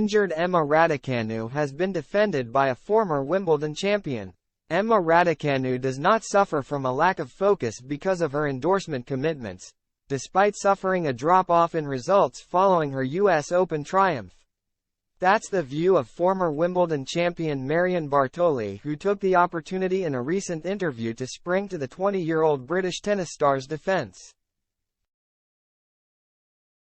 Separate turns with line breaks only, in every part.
Injured Emma Raducanu has been defended by a former Wimbledon champion. Emma Raducanu does not suffer from a lack of focus because of her endorsement commitments, despite suffering a drop-off in results following her US Open triumph. That's the view of former Wimbledon champion Marion Bartoli, who took the opportunity in a recent interview to spring to the 20-year-old British tennis star's defense.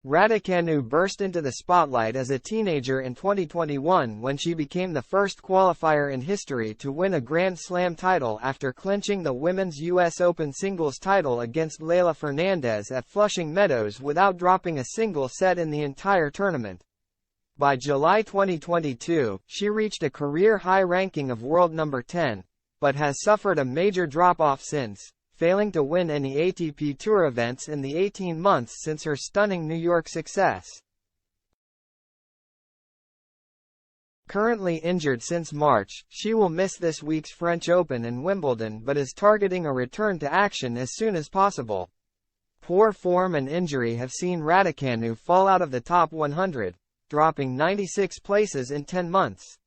Raducanu burst into the spotlight as a teenager in 2021 when she became the first qualifier in history to win a Grand Slam title after clinching the Women's US Open singles title against Leylah Fernandez at Flushing Meadows without dropping a single set in the entire tournament. By July 2022, she reached a career-high ranking of world number 10, but has suffered a major drop-off since, failing to win any ATP Tour events in the 18 months since her stunning New York success. Currently injured since March, she will miss this week's French Open and Wimbledon but is targeting a return to action as soon as possible. Poor form and injury have seen Raducanu fall out of the top 100, dropping 96 places in 10 months.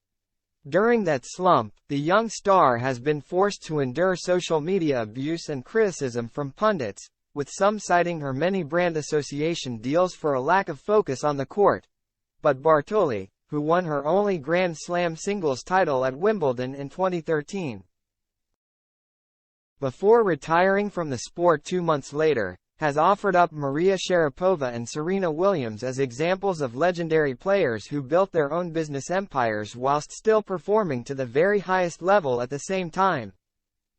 During that slump, the young star has been forced to endure social media abuse and criticism from pundits, with some citing her many brand association deals for a lack of focus on the court. But Bartoli, who won her only Grand Slam singles title at Wimbledon in 2013, before retiring from the sport 2 months later, has offered up Maria Sharapova and Serena Williams as examples of legendary players who built their own business empires whilst still performing to the very highest level at the same time.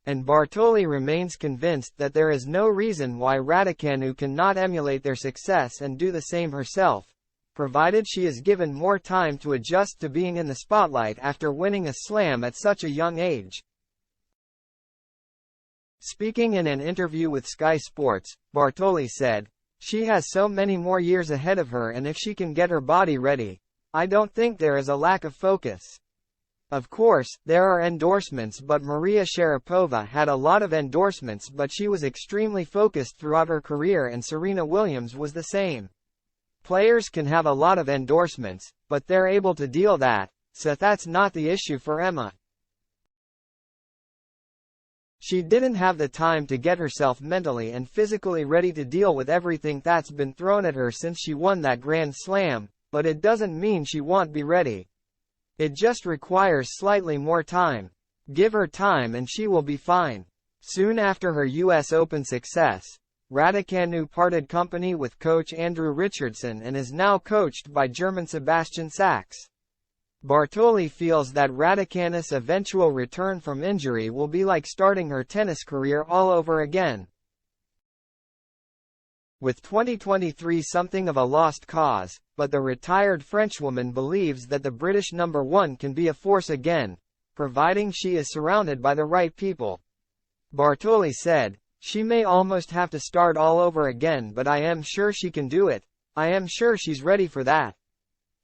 And Bartoli remains convinced that there is no reason why Raducanu cannot emulate their success and do the same herself, provided she is given more time to adjust to being in the spotlight after winning a slam at such a young age. Speaking in an interview with Sky Sports, Bartoli said, "She has so many more years ahead of her, and if she can get her body ready, I don't think there is a lack of focus. Of course, there are endorsements, but Maria Sharapova had a lot of endorsements, but she was extremely focused throughout her career, and Serena Williams was the same. Players can have a lot of endorsements, but they're able to deal that, so that's not the issue for Emma. She didn't have the time to get herself mentally and physically ready to deal with everything that's been thrown at her since she won that Grand Slam, but it doesn't mean she won't be ready. It just requires slightly more time. Give her time and she will be fine." Soon after her US Open success, Raducanu parted company with coach Andrew Richardson and is now coached by German Sebastian Sachs. Bartoli feels that Raducanu's eventual return from injury will be like starting her tennis career all over again. With 2023 something of a lost cause, but the retired Frenchwoman believes that the British number 1 can be a force again, providing she is surrounded by the right people. Bartoli said, "She may almost have to start all over again, but I am sure she can do it. I am sure she's ready for that.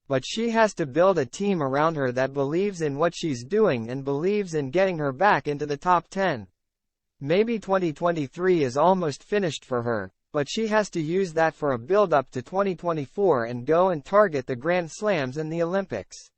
But she has to build a team around her that believes in what she's doing and believes in getting her back into the top 10. Maybe 2023 is almost finished for her, but she has to use that for a build-up to 2024 and go and target the Grand Slams and the Olympics."